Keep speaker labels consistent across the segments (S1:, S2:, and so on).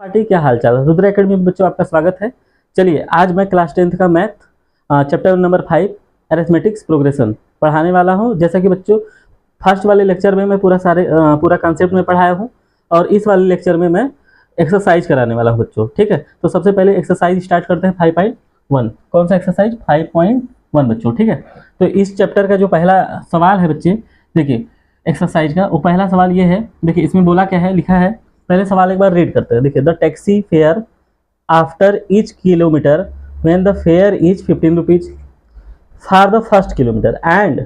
S1: Party क्या हाल चाल है। रुद्र एकेडमी में बच्चों आपका स्वागत है। चलिए आज मैं क्लास 10th का math chapter number 5 arithmetics progression पढ़ाने वाला हूं। जैसा कि बच्चों फर्स्ट वाले लेक्चर में मैं पूरा कॉन्सेप्ट में पढ़ाया हूं और इस वाले लेक्चर में मैं एक्सरसाइज कराने वाला हूं बच्चों। ठीक है, तो सबसे पहले एक्सरसाइज स्टार्ट करते हैं 5.1। कौन सा एक्सरसाइज? 5.1 बच्चों। ठीक है, तो इस चैप्टर का जो पहला सवाल है बच्चे, देखिए एक्सरसाइज का वो पहला सवाल ये है। देखिए इसमें बोला क्या है, लिखा है, पहले सवाल एक बार रीड करते हैं। देखिए, the taxi fare after each kilometre when the fair is 15 rupees for the first kilometre and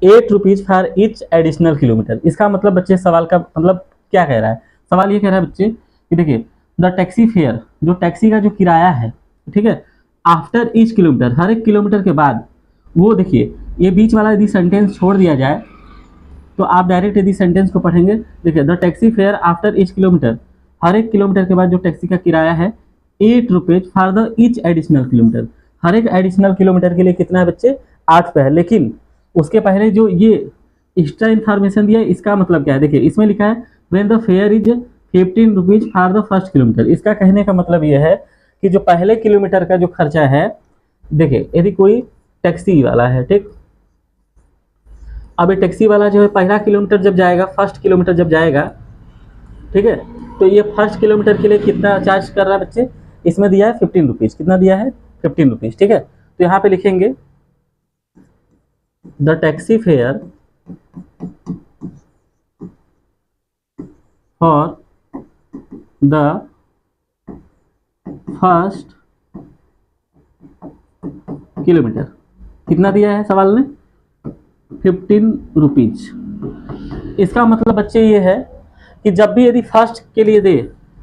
S1: 8 rupees for each additional kilometre. इसका मतलब बच्चे सवाल का मतलब क्या कह रहा है? सवाल ये कह रहा है बच्चे कि देखिए द टैक्सी फेयर, जो टैक्सी का जो किराया है, ठीक है, आफ्टर ईच किलोमीटर, हर एक किलोमीटर के बाद, वो देखिए ये बीच वाला यदि सेंटेंस छोड़ दिया जाए तो आप डायरेक्ट यदि सेंटेंस को पढ़ेंगे, देखिए the taxi fare after each kilometre, हर एक किलोमीटर के बाद जो टैक्सी का किराया है 8 rupees for the each additional kilometre, हर एक एडिशनल किलोमीटर के लिए कितना है बच्चे? 8 रुपये है। लेकिन उसके पहले जो ये एक्स्ट्रा इन्फॉर्मेशन दिया है, इसका मतलब क्या है? देखिए इसमें लिखा है when the fair is 15 rupees for the first kilometre. इसका कहने का मतलब ये है कि जो पहले किलोमीटर का जो खर्चा है, देखिए यदि कोई टैक्सी वाला है, ठीक, अब ये टैक्सी वाला जो है पहला किलोमीटर जब जाएगा, फर्स्ट किलोमीटर जब जाएगा, ठीक है, तो ये फर्स्ट किलोमीटर के लिए कितना चार्ज कर रहा है बच्चे? इसमें दिया है 15 रुपीज। कितना दिया है? 15 रुपीज। ठीक है, तो यहाँ पे लिखेंगे the taxi fair for the first kilometre कितना दिया है सवाल ने? 15 रुपीज। इसका मतलब बच्चे ये है कि जब भी यदि फर्स्ट के लिए दे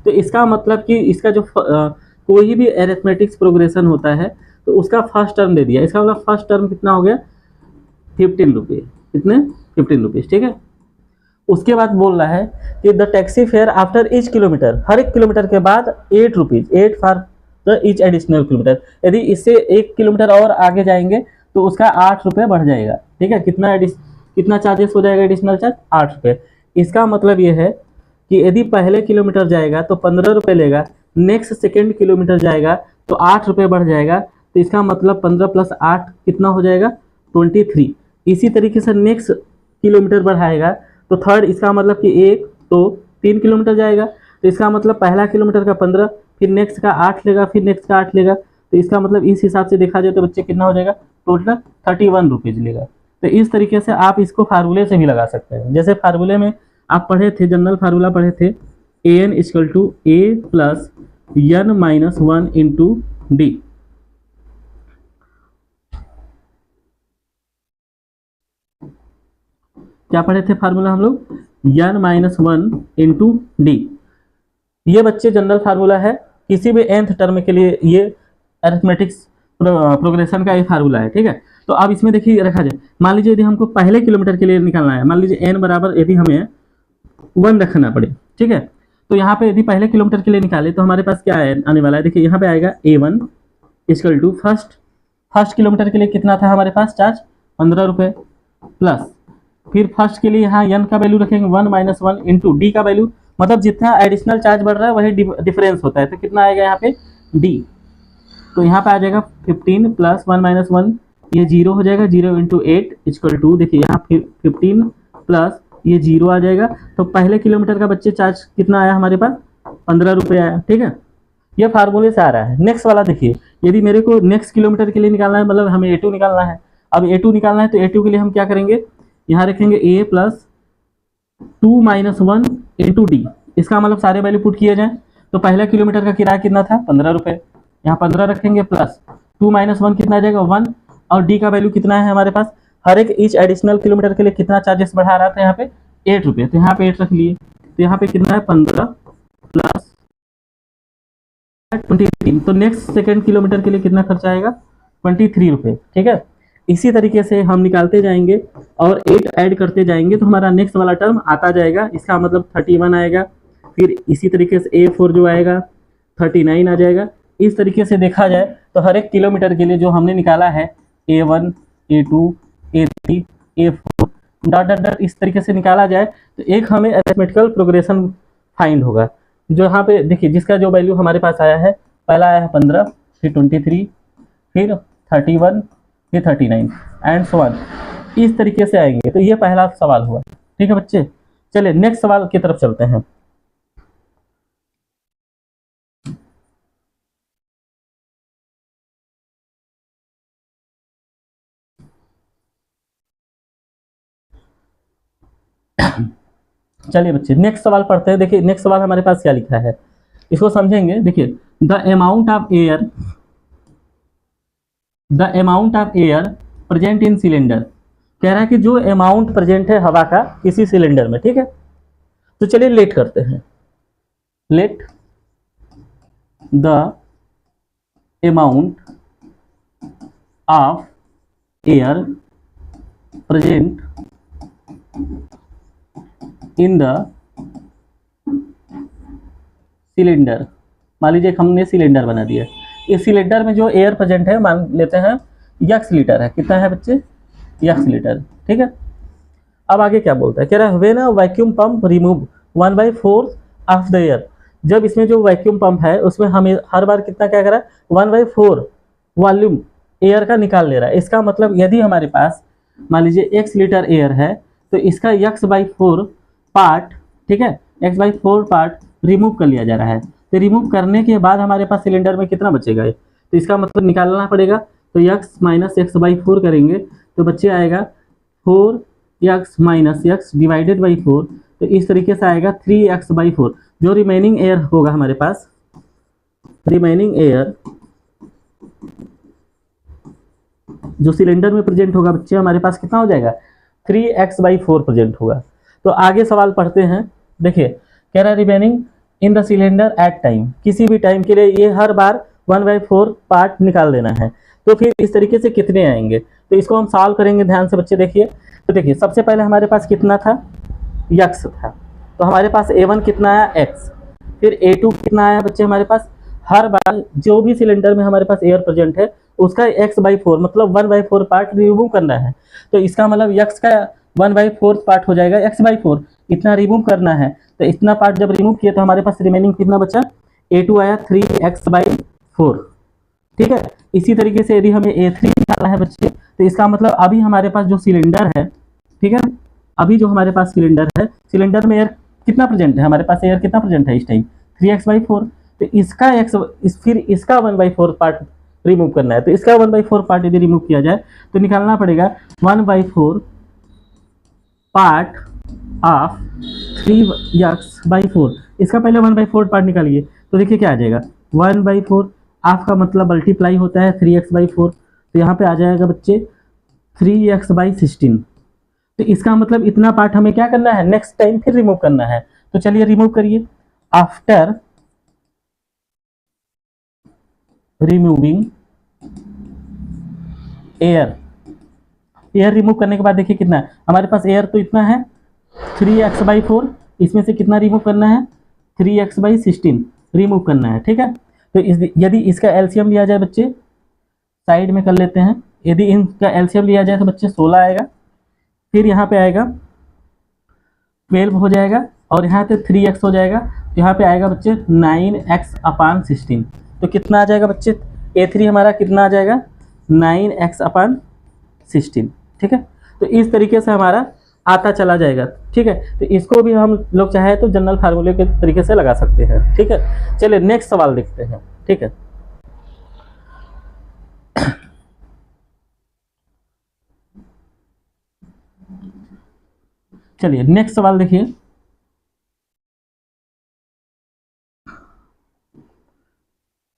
S1: तो इसका मतलब कि इसका जो कोई भी अरिथमेटिक्स प्रोग्रेशन होता है तो उसका फर्स्ट टर्म दे दिया। इसका मतलब फर्स्ट टर्म कितना हो गया? 15 रुपये। कितने? 15 रुपीज। ठीक है, उसके बाद बोल रहा है कि the taxi fare after each kilometre, हर एक किलोमीटर के बाद 8 rupees, 8 for the each additional kilometre. यदि इससे 1 किलोमीटर और आगे जाएंगे तो उसका 8 रुपये बढ़ जाएगा। ठीक है, कितना चार्जेस हो जाएगा? एडिशनल चार्ज 8 रुपये। इसका मतलब ये है कि यदि पहले किलोमीटर जाएगा तो 15 रुपये लेगा, नेक्स्ट सेकेंड किलोमीटर जाएगा तो 8 रुपये बढ़ जाएगा। तो इसका मतलब 15 + 8 कितना हो जाएगा? 23। इसी तरीके से नेक्स्ट किलोमीटर बढ़ाएगा तो थर्ड, इसका मतलब कि 1 तो 3 किलोमीटर जाएगा, तो इसका मतलब पहला किलोमीटर का 15, फिर नेक्स्ट का 8 लेगा, फिर नेक्स्ट का 8 लेगा। तो इसका मतलब इस हिसाब से देखा जाए तो बच्चे कितना हो जाएगा? टोटल 31 रुपीज लेगा। तो इस तरीके से आप इसको फार्मूले से भी लगा सकते हैं। जैसे फार्मूले में आप पढ़े थे, जनरल फार्मूला पढ़े थे, an = a + n - 1 × d। क्या पढ़े थे फार्मूला हम लोग? n - 1 × d। ये बच्चे जनरल फार्मूला है किसी भी nth टर्म के लिए, ये अरिथमेटिक्स प्रोग्रेशन का ये फार्मूला है। ठीक है, तो अब इसमें देखिए रखा जाए, मान लीजिए यदि हमको पहले किलोमीटर के लिए निकालना है, मान लीजिए n बराबर यदि हमें 1 रखना पड़े, ठीक है, तो यहाँ पे यदि पहले किलोमीटर के लिए निकाले तो हमारे पास क्या आने वाला है? देखिए यहाँ पे आएगा a1 = फर्स्ट किलोमीटर के लिए कितना था हमारे पास चार्ज? 15 रुपये, प्लस फिर फर्स्ट के लिए यहाँ n का वैल्यू रखेंगे 1 - 1 × d का वैल्यू, मतलब जितना एडिशनल चार्ज बढ़ रहा है वही डिफरेंस होता है। तो कितना आएगा यहाँ पे? d। तो यहाँ पे आ जाएगा 15 + 1 - 1, ये 0 हो जाएगा, 0 × 8 = देखिए यहाँ 15 प्लस ये 0 आ जाएगा। तो पहले किलोमीटर का बच्चे चार्ज कितना आया हमारे पास? 15 रुपये आया। ठीक है, ये फार्मूले से आ रहा है। नेक्स्ट वाला देखिए, यदि मेरे को नेक्स्ट किलोमीटर के लिए निकालना है, मतलब हमें a2 निकालना है। अब a2 निकालना है तो a2 के लिए हम क्या करेंगे? यहाँ रखेंगे a + 2 - 1 × d। इसका मतलब सारे वैल्यू पुट किए जाए तो पहला किलोमीटर का किराया कितना था? 15 रुपये, यहाँ 15 रखेंगे, प्लस 2 - 1 कितना आ जाएगा? 1, और d का वैल्यू कितना है हमारे पास? हर एक ईच एडिशनल किलोमीटर के लिए कितना चार्जेस बढ़ा रहा था यहाँ पे? 8 रुपये। तो यहाँ पे 8 रख लिए, तो यहाँ पे कितना है? 15 + 23। तो नेक्स्ट सेकेंड किलोमीटर के लिए कितना खर्चा आएगा? 23 रुपये। ठीक है, इसी तरीके से हम निकालते जाएंगे और 8 ऐड करते जाएंगे तो हमारा नेक्स्ट वाला टर्म आता जाएगा। इसका मतलब 31 आएगा, फिर इसी तरीके से a4 जो आएगा 39 आ जाएगा। इस तरीके से देखा जाए तो हर एक किलोमीटर के लिए जो हमने निकाला है a1, a2, a3, a4 dot dot dot इस तरीके से निकाला जाए तो एक हमें अरिथमेटिकल प्रोग्रेशन फाइंड होगा। जो यहाँ पे देखिए जिसका जो वैल्यू हमारे पास आया है, पहला आया है 15, फिर 23, फिर 31, फिर 39 एंड सो ऑन, इस तरीके से आएंगे। तो ये पहला सवाल हुआ। ठीक है बच्चे, चलिए नेक्स्ट सवाल की तरफ चलते हैं। चलिए बच्चे नेक्स्ट सवाल पढ़ते हैं। देखिए नेक्स्ट सवाल हमारे पास क्या लिखा है, इसको समझेंगे। देखिए the amount of air present in cylinder, कह रहा है कि जो अमाउंट प्रेजेंट है हवा का किसी सिलेंडर में। ठीक है, तो चलिए लेट करते हैं। Let the amount of air present in the cylinder. मान लीजिए हमने सिलेंडर बना दिया, इस सिलेंडर में जो एयर प्रेजेंट है मान लेते हैं यक्स लीटर है। कितना है बच्चे? X litre. ठीक है, अब आगे क्या बोलता है, कह रहा है when a vacuum pump remove 1/4 of the air. जब इसमें जो वैक्यूम पंप है उसमें हमें हर बार कितना क्या कर रहा है, 1/4 वॉल्यूम एयर का निकाल ले रहा है। इसका मतलब यदि हमारे पास मान लीजिए x लीटर एयर है तो इसका x/4 पार्ट, ठीक है, x/4 पार्ट रिमूव कर लिया जा रहा है। तो रिमूव करने के बाद हमारे पास सिलेंडर में कितना बचेगा, तो इसका मतलब निकालना पड़ेगा। तो x - x/4 करेंगे तो बच्चे आएगा 4x - x डिवाइडेड बाई 4। तो इस तरीके से आएगा 3x/4। जो रिमेनिंग एयर होगा हमारे पास, रिमेनिंग एयर जो सिलेंडर में प्रेजेंट होगा बच्चे हमारे पास कितना हो जाएगा, 3x/4 प्रेजेंट होगा। तो आगे सवाल पढ़ते हैं। देखिए कह रहा है remaining in the cylinder at time, किसी भी टाइम के लिए ये हर बार 1/4 पार्ट निकाल देना है। तो फिर इस तरीके से कितने आएंगे, तो इसको हम सॉल्व करेंगे। ध्यान से बच्चे देखिए। तो देखिए सबसे पहले हमारे पास कितना था, x था, तो हमारे पास a1 कितना आया, x। फिर a2 कितना आया बच्चे हमारे पास, हर बार जो भी सिलेंडर में हमारे पास एयर प्रेजेंट है उसका x/4 मतलब 1/4 पार्ट रिमूव करना है। तो इसका मतलब x का 1/4 पार्ट हो जाएगा x/4, इतना रिमूव करना है। तो इतना पार्ट जब रिमूव किया तो हमारे पास रिमेनिंग कितना बचा, a2 आया 3x/4। ठीक है, इसी तरीके से यदि हमें a3 निकालना है बच्चे, तो इसका मतलब अभी हमारे पास जो सिलेंडर है, ठीक है, अभी जो हमारे पास सिलेंडर है, सिलेंडर में एयर कितना प्रेजेंट है, हमारे पास एयर कितना प्रेजेंट है इस टाइम, 3x/4। तो इसका फिर इसका 1/4 पार्ट रिमूव करना है। तो इसका 1/4 पार्ट यदि रिमूव किया जाए तो निकालना पड़ेगा 1/4 पार्ट ऑफ 3x/4। इसका पहले 1/4 पार्ट निकालिए तो देखिए क्या आ जाएगा, 1/4 ऑफ का मतलब मल्टीप्लाई होता है 3x/4। तो यहाँ पे आ जाएगा बच्चे 3x/16। तो इसका मतलब इतना पार्ट हमें क्या करना है, नेक्स्ट टाइम फिर रिमूव करना है। तो चलिए रिमूव करिए। आफ्टर रिमूविंग एयर रिमूव करने के बाद देखिए कितना है हमारे पास, एयर तो इतना है 3x/4, इसमें से कितना रिमूव करना है, 3x/16 रिमूव करना है। ठीक है, तो यदि इसका एलसीएम लिया जाए बच्चे, साइड में कर लेते हैं, यदि इनका एलसीएम लिया जाए तो बच्चे 16 आएगा, फिर यहाँ पे आएगा 12 हो जाएगा और यहाँ पे 3x हो जाएगा। तो यहाँ पे आएगा बच्चे 9x/16। तो कितना आ जाएगा बच्चे, a3 हमारा कितना आ जाएगा, 9x/16। ठीक है, तो इस तरीके से हमारा आता चला जाएगा। ठीक है, तो इसको भी हम लोग चाहे तो जनरल फार्मूले के तरीके से लगा सकते हैं। ठीक है, चलिए नेक्स्ट सवाल देखते हैं। ठीक है, चलिए नेक्स्ट सवाल देखिए।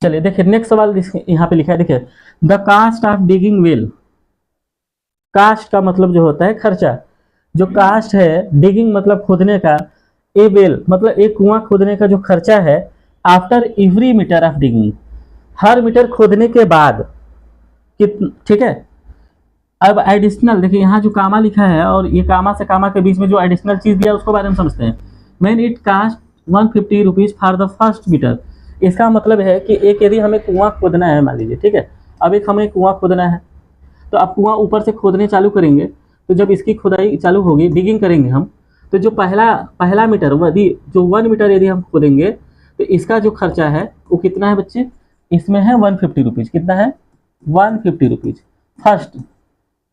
S1: चलिए देखिए नेक्स्ट सवाल यहाँ पे लिखा है, देखिए the cost of digging well. Cost का मतलब जो होता है खर्चा, जो कास्ट है, डिगिंग मतलब खोदने का, ए वेल मतलब एक कुआं खोदने का जो खर्चा है, after every metre of digging, हर मीटर खोदने के बाद ठीक है। अब एडिशनल देखिए यहाँ जो कामा लिखा है और ये कामा से कामा के बीच में जो एडिशनल चीज दिया उसको बारे में समझते हैं। When it cost 150 rupees for the first metre, इसका मतलब है कि एक यदि हमें कुआं खोदना है, मान लीजिए, ठीक है, अब एक हमें कुआं खोदना है, तो अब कुआं ऊपर से खोदने चालू करेंगे, तो जब इसकी खुदाई चालू होगी, डिगिंग करेंगे हम, तो जो पहला मीटर यदि जो 1 मीटर यदि हम खोदेंगे तो इसका जो खर्चा है वो कितना है बच्चे, इसमें है 150 रुपीज़। कितना है, 150 रुपीज़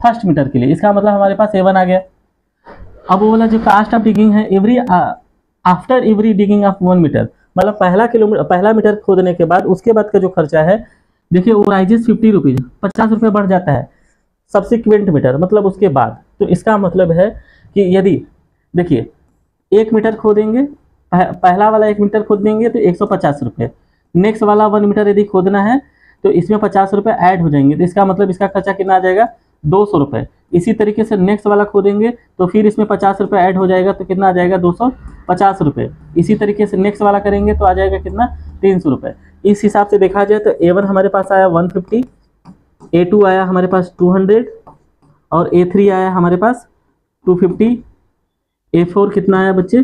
S1: फर्स्ट मीटर के लिए। इसका मतलब हमारे पास A1 आ गया। अब वो बोला जो कास्ट ऑफ डिगिंग है every after every digging of 1 metre, मतलब पहला मीटर खोदने के बाद उसके बाद का जो खर्चा है, देखिए वो राइजेस 50 रुपीज़, 50 रुपये बढ़ जाता है सब्सिक्वेंट मीटर, मतलब उसके बाद। तो इसका मतलब है कि यदि देखिए 1 मीटर खोदेंगे, पहला वाला 1 मीटर खोद देंगे तो 150 रुपये, नेक्स्ट वाला 1 मीटर यदि खोदना है तो इसमें 50 रुपये ऐड हो जाएंगे, तो इसका मतलब इसका खर्चा कितना आ जाएगा, 200 रुपये। इसी तरीके से नेक्स्ट वाला खोदेंगे तो फिर इसमें 50 रुपये ऐड हो जाएगा, तो कितना आ जाएगा, 250 रुपये। इसी तरीके से नेक्स्ट वाला करेंगे तो आ जाएगा कितना, 300 रुपये। इस हिसाब से देखा जाए तो A1 हमारे पास आया 150, A2 आया हमारे पास 200 और A3 आया हमारे पास 250, A4 कितना आया बच्चे,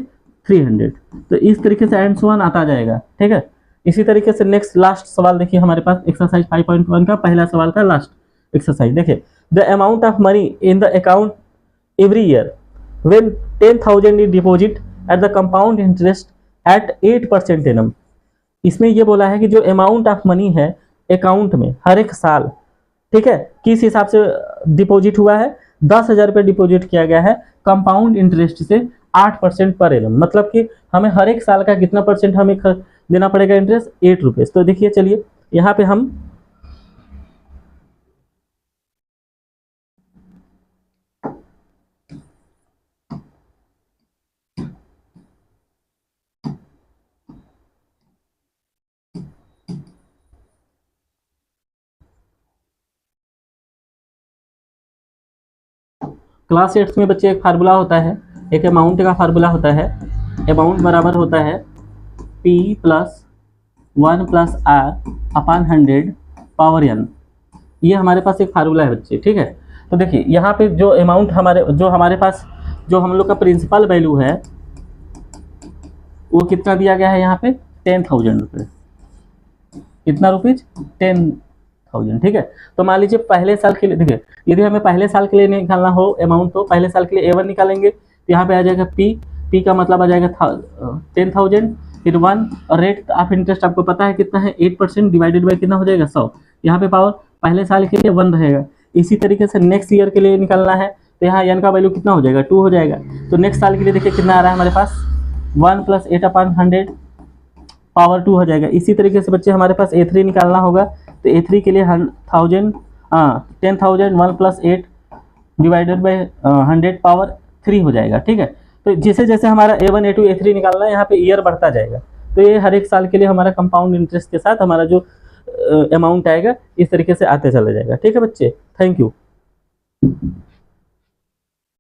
S1: 300। तो इस तरीके से एंड सो ऑन आता जाएगा, ठीक है। इसी तरीके से नेक्स्ट लास्ट सवाल देखिए हमारे पास, एक्सरसाइज 5.1 का पहला सवाल का लास्ट एक्सरसाइज देखिए। The amount of money in the account every year when 10,000 is deposit at the compound interest eight 8% annum. इसमें ये बोला है कि जो अमाउंट ऑफ मनी है अकाउंट में हर एक साल, ठीक है, किस हिसाब से डिपॉजिट हुआ है, 10,000 रुपये डिपॉजिट किया गया है कंपाउंड इंटरेस्ट से 8% पर एनम, मतलब कि हमें हर एक साल का कितना परसेंट हमें देना पड़ेगा इंटरेस्ट, 8 रुपीज़। तो देखिए चलिए यहाँ पे हम क्लास 8 में बच्चे एक फार्मूला होता है, एक अमाउंट का फार्मूला होता है। अमाउंट बराबर होता है P + 1 + R upon 100 power n। ये हमारे पास एक फार्मूला है बच्चे, ठीक है। तो देखिए यहाँ पे जो अमाउंट हमारे पास जो हम लोग का प्रिंसिपल वैल्यू है वो कितना दिया गया है यहाँ पे, 10,000 रुपये। कितना रुपीज, 10,000, ठीक है। तो मान लीजिए पहले साल के लिए, देखिए यदि हमें पहले साल के लिए निकालना हो अमाउंट, तो पहले साल के लिए A1 निकालेंगे तो यहाँ पे आ जाएगा P का मतलब आ जाएगा 10,000, फिर 1 और रेट ऑफ इंटरेस्ट आपको पता है कितना है, 8% डिवाइडेड बाई कितना हो जाएगा, 100। यहाँ पे पावर पहले साल के लिए 1 रहेगा। इसी तरीके से नेक्स्ट ईयर के लिए निकालना है तो यहाँ n का वैल्यू कितना हो जाएगा, 2 हो जाएगा। तो नेक्स्ट साल के लिए देखिए कितना आ रहा है हमारे पास, 1 + 8 अपॉन 100 पावर 2 हो जाएगा। इसी तरीके से बच्चे हमारे पास A3 निकालना होगा तो A3 के लिए 10,000 1 + 8 डिवाइडेड बाई 100 पावर 3 हो जाएगा, ठीक है। तो जैसे जैसे हमारा A1 A2 A3 निकालना है यहाँ पे ईयर बढ़ता जाएगा, तो ये हर एक साल के लिए हमारा कंपाउंड इंटरेस्ट के साथ हमारा जो अमाउंट आएगा इस तरीके से आते चला जाएगा, ठीक है बच्चे। Thank you.